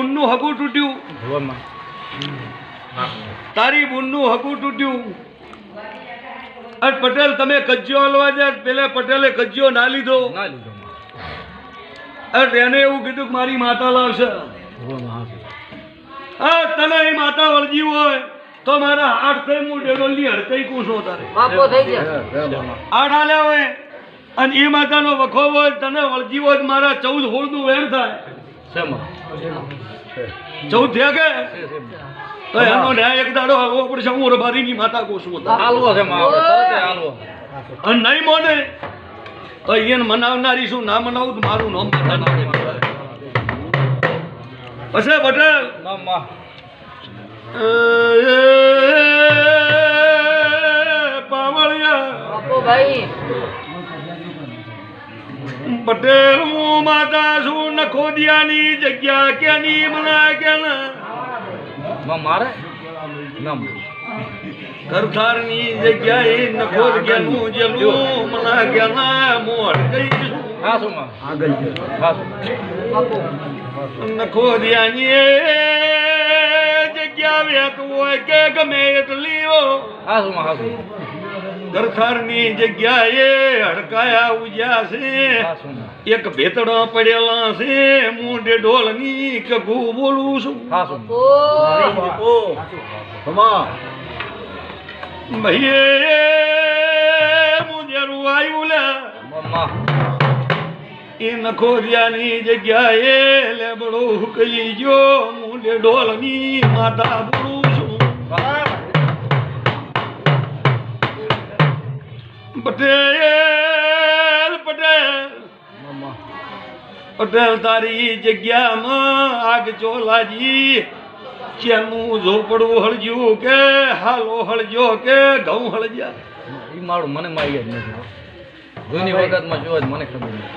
બુનનું હગું તૂટ્યું, તારી બુનનું હગું તૂટ્યું. અને પટેલ તમે કજ્જો હલવા જાય, પેલા પટેલે કજ્જો ના લીધો. અને એને એવું કીધું કે મારી માતા લાવશે. હા, તને એ માતા વળજી હોય તો મારા હાથ થઈ હું ડેડોલની હડકઈ કૂશો તારે આઠ હાલ્યા હોય. અને એ માતાનો વખો હોય તને વળજી હોય મારા 14-16 નું વેર થાય. 14 થયા કે તો એનો ન્યાય એક દાડો હાલવો પડશે. હું રબારીની માતા કૂશું અને નહીં મોને તો એને મનાવનારી શું, ના મનાવું તો મારું નામ પછી પટેલ પટેલ હું માતા છું નખોદિયાની જગ્યા ક્યાંની મના ક્યાં મારે કરથારની જગ્યાએ નખોદ ક્યાંનું જેલું મના ક્યાં મોડ કહીશું નખોદિયાની જગ્યા વેતું હોય કે ગમે એટલી કરથારની જગ્યાએ હડકાયા ઉજ્યા છે. એક ભેતડો પડેલા છે. મુંડે ઢોલની કગું બોલું છું. ભાઈએ મુજેરું આવ્યું લે એ નખોદિયાની જગ્યાએ લેબડો કહી ગયો. મુંડે ઢોલની માતા બોલું છું. પટેલ પટેલ પટેલ તારી જગ્યામાં આગ ચોલાજી ચેનું ઝોપડું હળજ્યું કે હાલો હળજો કે ઘઉં હળજ્યા એ મારું મને મારી જ નથી. જૂની વખતમાં જોવા જ મને ખબર નથી.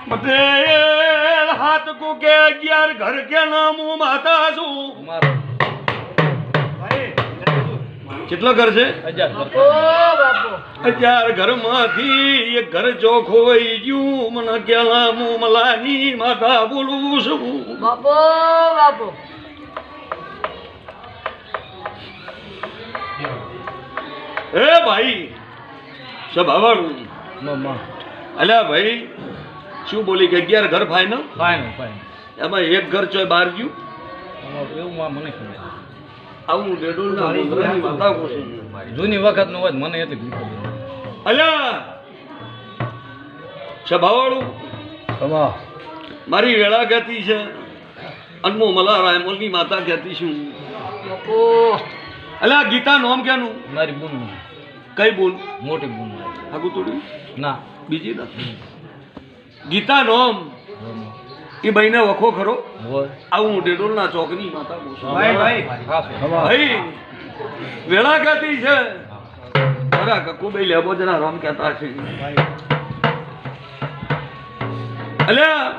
પટેલ હાથ કુકે 11 ઘર કે નામ હું માતા છું. કેટલા ઘર છે? 11 ઘરમાંથી એક ઘર ચોખ્ખો વહી ગયું. મને કેલા હું મલાની માતા બોલું છું. એ ભાઈ સભાવાળું અલ્યા ભાઈ શું બોલી કે 11 ઘર ફાઈનલ એમાં એક ઘર ચોય બહાર ગયું. એવું મને ખબર આવું ડેડોલના મુદ્રાની માતા કોશું જૂની વખત નું હોય મને એટલી ખબર. અલ્યા સભાવાળું મારી વેળા કહેતી છે. અનમો મલા રાયમોલની માતા કહેતી છું. અલ્યા ગીતા નોમ ક્યાંનું? મારી બુન. કઈ બુન? મોટી બુન. આગું તોડ્યું ના બીજી ના ગીતા નોમ એ ભાઈને વખો ખરો. આવું ડેડોલના ચોકની માતા ભાઈ વેળા કહેતી છે. મારા કકુભાઈ લેબો જરા રામ કહેતા છે. અલ્યા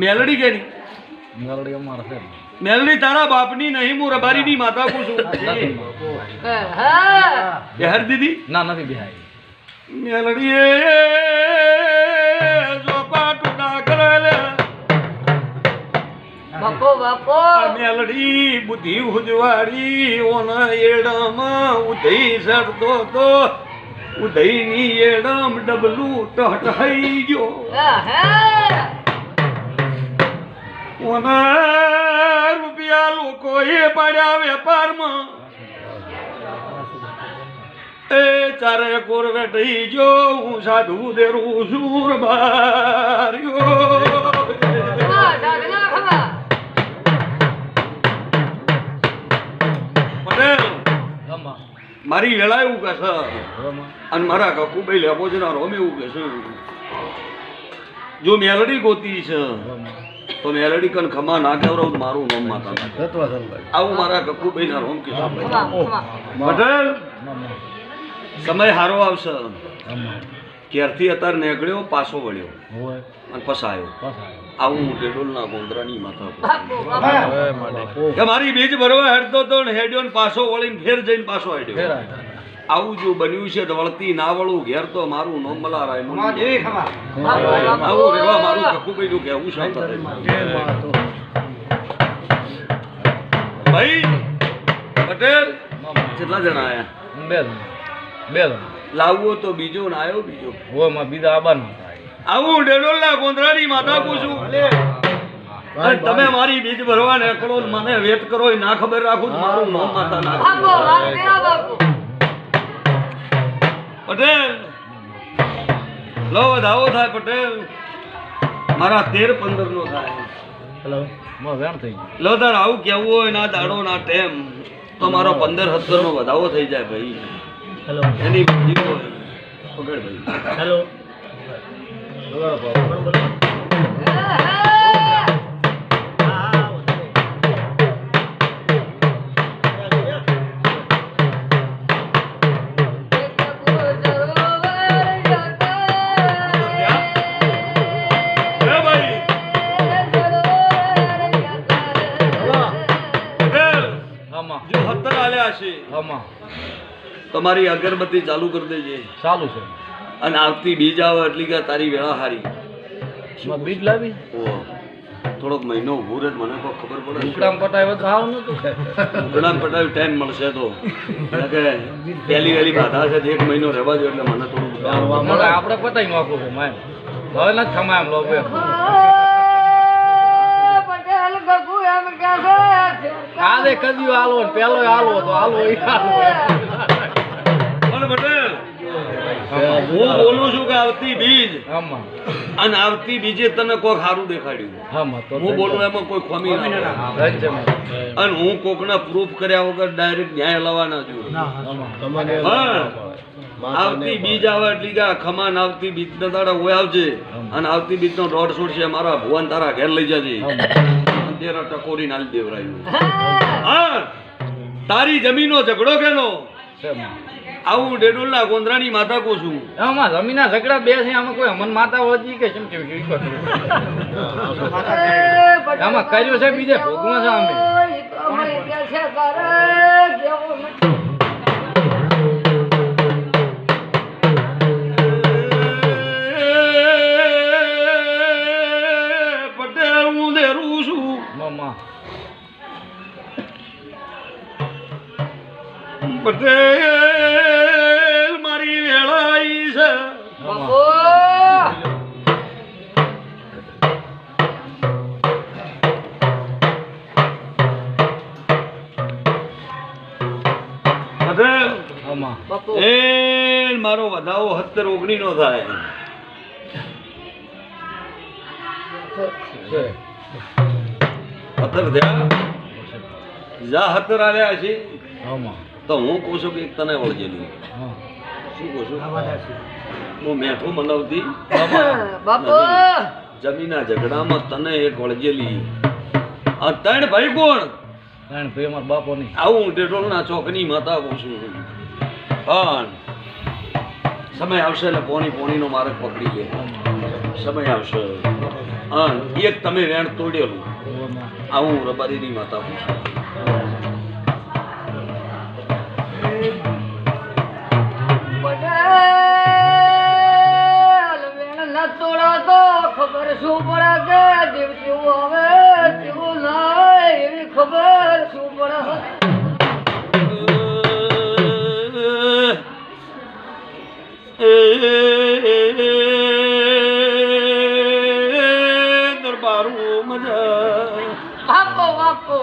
મેલડી કેની? મેલડી અમારા છે. મેલડી તારા બાપની નહીં, હું રબારીની માતા કહું છું. બિહાર દીદી? ના નથી બિહાર. મેલડી મેલડી બુદ્ધિ ઉજવાડી ઓના એડમાં ઉદય સરતો તો ઉદયની એડમ ડબલું ટહટહાઈ ગયો. ઓના રૂપિયા લોકો એ પાડ્યા વેપારમાં. એ ચારે કોર વેઠી જો હું સાધુ દેરું સુર બાર્યો. પટેલ મારી વેળા એવું કે છે અને મારા કકુભાઈ લેબોજના રોમ એવું કે છે. જો મેલડી ગોતી છે તો મેલડી કન ખમા ના કેવરાવ મારું નામ માતા આવું મારા કકુભાઈ ના રોમ કે પટેલ સમય હારો આવશે. ક્યારથી અત્યારે નીકળ્યો પાછો વળ્યો અને ફસાયો. આવું ડેડોલના ગોંદરાની માતા કે મારી બીજ ભરવા હેડતો તો હેડ્યો ને પાછો વળીને ફેર જઈને પાછો હેડ્યો. આવું જો બન્યું છે તો વળતી ના વળું ઘેર તો મારું નોમ મલારાય ખમા જેવી ખમા. આવું રહેવા મારું કકુભાઈ નું કહેવું શાંત ભાઈ પટેલ કેટલા જણા આયા બે જણ લાવવો તો બીજો ને આવ્યો બીજો હોય માં બીજા આબાનું આવું ડેડોલના ગોંધરાની માતા પૂછું અને તમે મારી બીજ ભરવા નીકળો ને મને વેત કરો એ ના ખબર રાખું તો મારું નામ માતા ના પટેલ લો વધાવો થાય પટેલ મારા 13-15 નો થાય હેલો માં વેણ થઈ ગયું લો તાર આવું કેવું હોય ના દાડો ના ટેમ તો મારો 15-17 નો વધાવો થઈ જાય ભાઈ હેલો એની બીજી હોય પકડ ભાઈ હેલો તમારી અગરબત્તી ચાલુ કરી દેજે ચાલુ છે અને આવતી બીજ આવે એટલે કે તારી વેળા હારી બીજ લાવી થોડોક મહિનો ઉભું રહે મને કોઈ ખબર પડે ઉકડામ પટાવ્યો તો સારું નતું ઉકડામ પટાવી ટાઈમ મળશે તો એટલે કે પહેલી વહેલી બાધા છે 1 મહિનો રહેવા દો એટલે મને થોડું મને આપણે પટાઈ નાખવું છે માય હવે નથી ખમાય એમ લોકો કાલે કદી હાલો ને પેલો હાલો તો હાલો ઈ હાલો પણ પટેલ હું બોલું છું કે આવતી બીજ આમાં અને આવતી બીજે તને કોઈ સારું દેખાડ્યું આમાં તો હું બોલું એમાં કોઈ ખોમી ના અને હું કોકના પ્રૂફ કર્યા વગર ડાયરેક્ટ ન્યાય લાવવાના છું આવતી બીજ આવે એટલે કે ખમાન આવતી બીજ ના દાડા હોય આવજે અને આવતી બીજ નો દોઢ છોડશે મારા ભુવન તારા ઘેર લઈ જજે તેરા ટકોરી નાલી દેવરાયું હા તારી જમીનો ઝઘડો કેનો આવું ડેડોલના ગોંધરાની માતા કો છું આમાં જમીના ઝઘડા બે છે આમાં કોઈ અમન માતા હોજી કે શું કેવું આમાં કર્યો છે બીજે ભોગમાં છે અમે પટેલ હું દેરું છું મામા પટેલ મારી વેળાઈ છે પટેલ એ મારો વધાવો 17-19 નો થાય અત્તર થયા જા 17 આલ્યા છે તો હું કહું છું કે તને વળજેલી શું કહું છું હું મેઠું મનાવતી જમીના ઝઘડામાં તને એક વળજેલી આ 3 ભાઈ કોણ બાપો ની આવું ડેડોલના ચોકની માતા કહું છું પણ સમય આવશે એટલે પોણીનો માર્ગ પકડી લે સમય આવશે હા એક તમે વેણ તોડેલું આવું રબારીની માતા કહું છું ખબર શું પડે કે જીવ જેવું હવે જેવું ના એવી ખબર શું પડે દરબારું મજા આપો આપો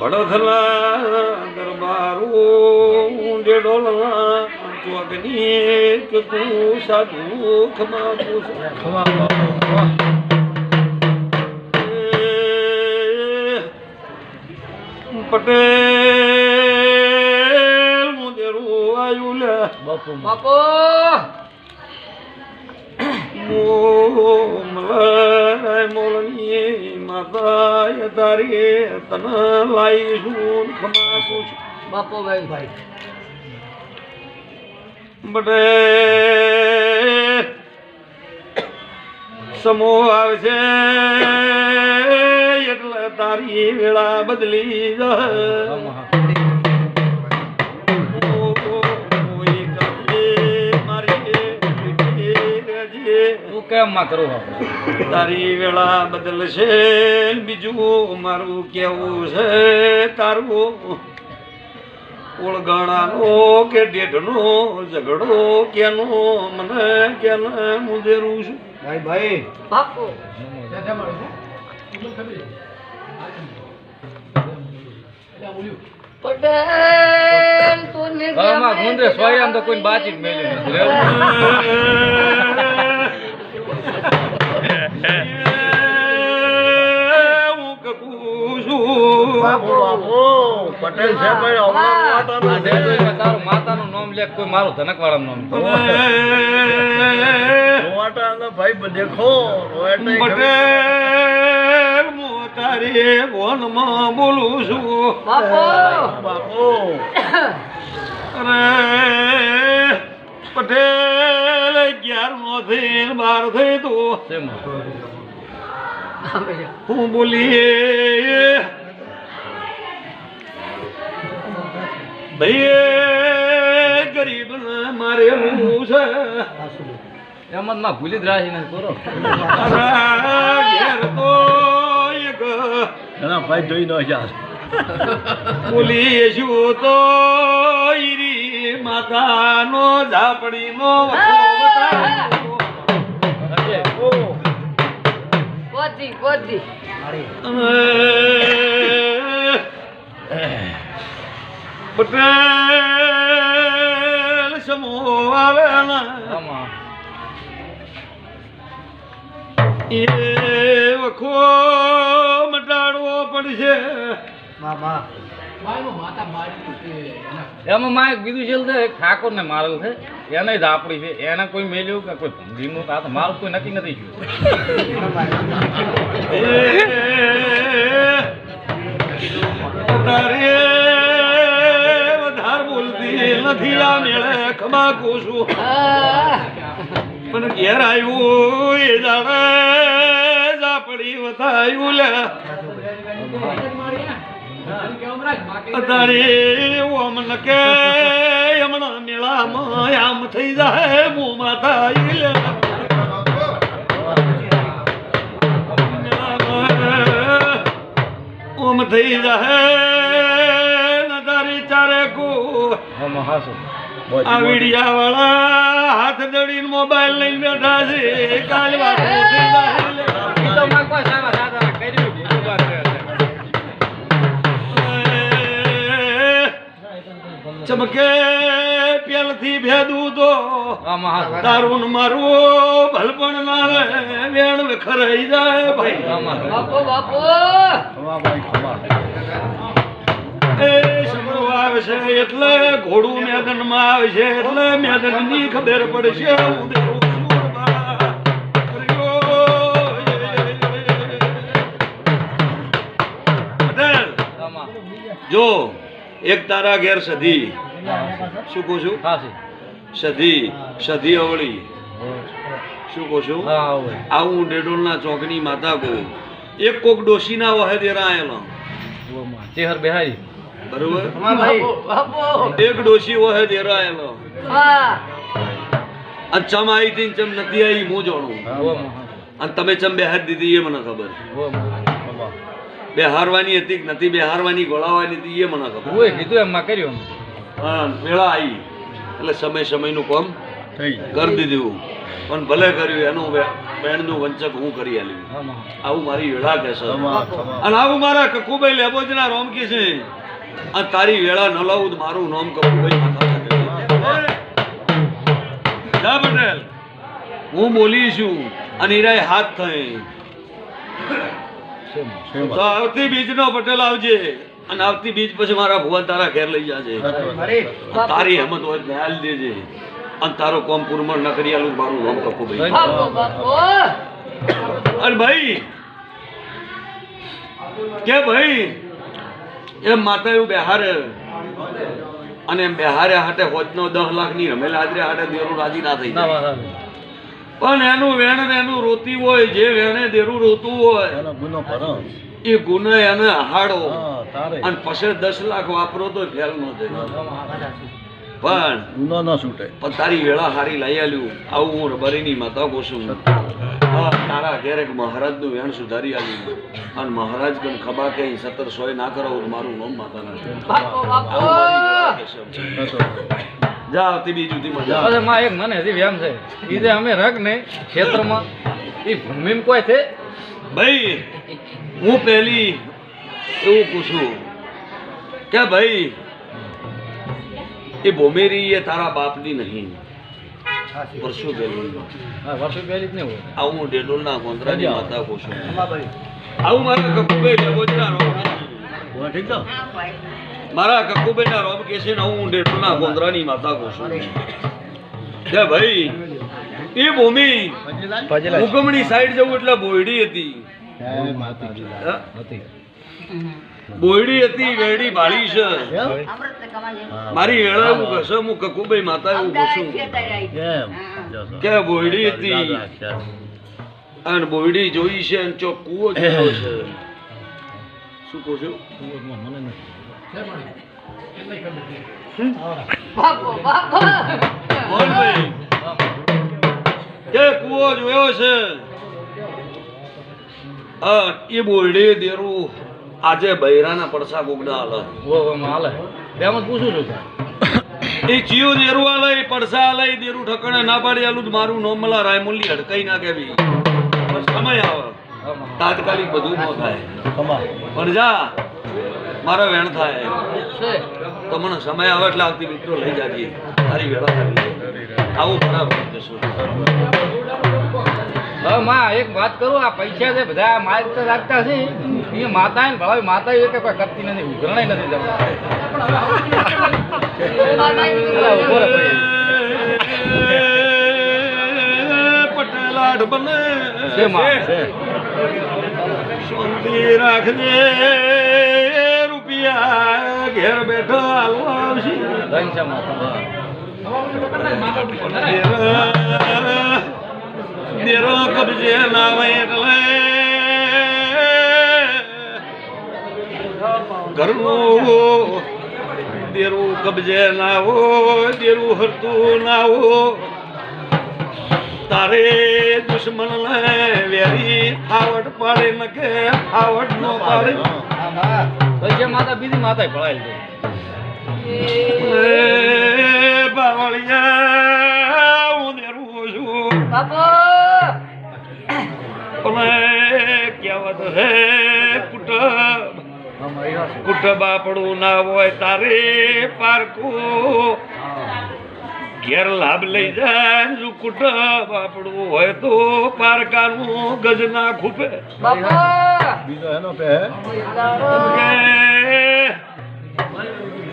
બડોધલા દરબારું ડેડોલના ચોકની કે તું સાધુ ખમા પટેલ મુદેરું આયુ લે બાપુ બાપો મોલની માતા તારી તન લાઈશું ખમા પૂછ બાપો ભાઈ બટે સમો આવશે એટલે તારી વેળા બદલી જાય પ્રેમમાં કરું આપણે. તારી વેળા બદલશે ને બીજું મારું કેવું છે તારું ઓળગાણાનો કે ડેઢનો ઝઘડો કેનો મને કેને મુંદેરું છું બાપુ પટેલ તું ને ઘરમાં ગુંદરે સોય આમ તો કોઈ બાચી જ મેલ્યું નથી રેવું. હું કકું છું પટેલ છે ભાઈ આ ડેડોઈમાં તારું માતાનું નામ લે કોઈ મારું ધનકવાળાનું નામ ભાઈ દેખો પટેલ હું તારી વનમાં બોલું છું બાપુ બાપુ અરે પટેલ 11 થી 12 થઈ તો શેમાં? હું બોલીએ ભાઈ ગરીબ મારે હું છે એમ જ માં ભૂલી જ રાજી નથી કરો. અરે ઘેર તો એક એના ભાઈ જોઈ ન યાર બોલીએ છું તો ઈરી માતાનો ઝાપડીનો ગોદી ગોદી પટેલ સમો આવે આમાં એ વખો મટાડવો પડશે એમાં માં એક બીજું છેલ્લે એક ઠાકોર ને મારેલ છે એને જ આપણી છે એને કોઈ મેલ્યું કે કોઈ ભંગીનું આ તો મારું કોઈ નક્કી નથી થયું. તારે વધારે બોલતી નથી આ મેળે ખમાકું છું પણ ઘેર આવ્યું એ જાણે ઝાપડી વથાયું લે તારે ઓમ ન કે હમણાં મેળામાં આમ થઈ જાય મોંમાં થાય લે ઓમ થઈ જાય ને તારી ચારે કો આમાં હાસો આ વીડિયા વાળા હાથ દડીને મોબાઈલ લઈને બેઠા છે કાલ વાત થઈ જાય લે. ઈ તો માં કોઈ સાવા દાદા કર્યું બીજું વાત છે. ચમકે પેલથી ભેદું તો આમાં હાસો તારું ને મારું ભલપણ ના રે વેણ વિખરાઈ જાય ભાઈ આમાં બાપુ બાપુ એ સમરો આવશે એટલે ઘોડું મેદાનમાં આવશે એટલે મેદાનની ખબર પડશે ઉદેરું સુરબા પટેલ આમાં જો એક તારા ઘેર સધી શું કહું છું હાસી સધી અવળી શું કહું છું હા હોય આવું ડેડોલના ચોકની માતા કો એક કોક ડોશીના વહે દેરાયેલો ઓમાં ચેહર બેહારી બરોબર બાપુ એક ડોશી વહે દેરાયેલો હા અને ચમ આવી હતી ને ચમ નથી આવી હું જાણું ઓમાં અને તમે ચમ બેહાર દીધી એ મને ખબર બેહારવાની હતી કે નથી બેહારવાની ગોળાવાની હતી એ મને ખબર ઓય કીધું એમાં કર્યું હા મેળા આવી એટલે સમયનું કામ થઈ કરી દીધું પણ ભલે કર્યું એનું બેનનું વંચક હું કરી આલ્યું આમાં આવું મારી વેળા કે છે તમા અને આવું મારા કકુભાઈ લેબોજના રોમ કે છે આ તારી વેળા ન લાવું તો મારું નામ કકુભાઈ માથા જા પટેલ હું બોલી છું અને ઈરાય હાથ થઈ તો આવતી બીજનો પટેલ આવજે અને આવતી બીજ પછી મારા ભુવન તારા ઘેર લઈ જાજે તારી હિંમત હોય તો હાલ દેજે અને તારો કોમ પૂર્ણ ન કરી આલું મારું નામ કકુભાઈ બાપુ બાપુ અરે ભાઈ કે ભાઈ એમ માતા એવું બેહારે અને એમ બેહારે હાટે હોજનો 10 લાખની રમેલ હાજરે હાટે દેરું રાજી ના થઈ ના જાય વાત પણ એનું વેણ ને એનું રોતી હોય જે વેણે દેરું રોતું હોય એનો ગુનો ભરો એ ગુને એને હાડો હા તારે અને પછી 10 લાખ વાપરો તો ફેલ ન જાય પણ ગુનો ન છૂટે. તારી વેળા હારી લઈ આલ્યું આવું હું રબારીની માતા કોશું હા તારા ઘેર એક મહારાજનું વેણ સુધારી આવ્યું અને મહારાજ કન ખબા કે 1700 ના કરો મારું નામ માતા ના બાપો બાપો જા આવતી બીજું થી મજા અરે માં એક મને હજી વ્યામ છે ઈ જે અમે રગ ને ક્ષેત્રમાં ઈ ભૂમિમાં કોઈ છે ભાઈ હું પહેલી એવું પૂછું કે ભાઈ એ ભોમેરી એ તારા બાપની નહીં વર્ષો પહેલી હા વર્ષો પહેલી જ નહીં હોય આવું ડેડોલના ગોંદરાની માતા પૂછું આવું મારા કકુભાઈ લેબોજના રોમ ઠીક છે. મારા કકુભાઈના રોમ કે છે ને હું ડેડોલના ગોંદરાની માતા પૂછું કે ભાઈ એ ભૂમિ ઉગમણી સાઈડ જવું એટલે બોયડી હતી હા? હતી બોયડી હતી વેડી ભાળી છે મારી વેળા એવું કહેશે હું કકુભાઈ માતા એવું પૂછું કેમ? કે બોયડી હતી અને બોયડી જોઈ છે અને ચોક કૂવો જોયો છે શું કહો છો મને નથી બાપો બાપો બોલ ભાઈ કે કૂવો જોયો છે એ બોયડી દેરું આજે બૈરાના પડસા ગોગડા હાલે ઓ હાલે તેમ જ પૂછું છું સાહેબ એ ચિયો દેરું હાલે એ પડસા હાલે એ દેરું ઠકણે ના પાડી આલું તો મારું નોમ મલા રાયમુલ્લી હડકાઈ ના કેવી બસ સમય આવે તાત્કાલિક બધું ન થાય પણ જા મારો વેણ થાય તો મને સમય આવે એટલે આવતી મિત્રો લઈ જાજે તારી વેળા કરી આવું બરાબર જશું હવે માં એક વાત કરું આ પૈસા છે બધા માલ તો રાખતા છે એ માતા ને ભણાવી માતા એ કે કોઈ કરતી નથી ઉઘરણાય નથી જમતા ઉભો રહે ભાઈ. પટેલાડ બને છે માં છે શાંતિ રાખજે રૂપિયા ઘેર બેઠો હાલવા આવશે ધન છે માતા દેરો કબજે ના હોય એટલે ઘરનું દેરું કબજે ના હોય દેરું હરતું ના હોય તારે દુશ્મન ને વેરી આવડ પાડે ન કે આવડ નો પાડે પૈસા માતા બીજી માતા ભણાયેલી છે બાવળિયા હું દેરું છું બાપો કહેવત હે કુટ બાપડું ના હોય તારે પારકું ઘેર લાભ લઈ જાય જો કુટ બાપડું હોય તો પારકાનું ગજ ના ખૂપે બાપો બીજો એનો પે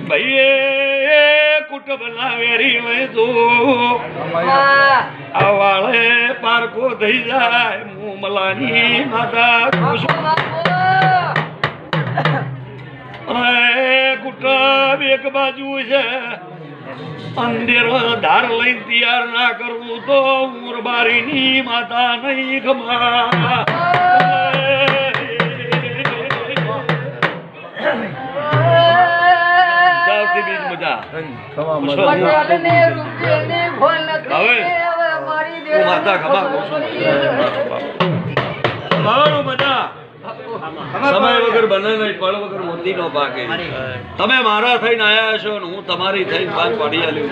ભાઈ કુટ બનાવેરી હોય તો આ વાળે પારકો થઈ જાય હું મલાની માતા ખુશું કુટબ એક બાજુ છે અંધેર ધાર લઈને તૈયાર ના કરવું તો મુરબારીની માતા નહીં ખમા જાવતી બીજ મજા હું માતા ખમા કહું છું મારું મજા સમય વગર બને નહીં પળ વગર મોતી નો પાકે તમે મારા થઈને આયા છો ને હું તમારી થઈને પાંચ પાડી આલ્યું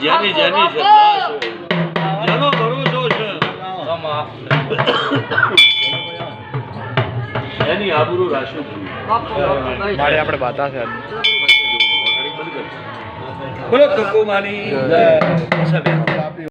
જેની જેની શ્રદ્ધા છે જેનો ભરોસો છે એની આબરૂ રાશું આપણે બાતા છે બોલો કકુમાની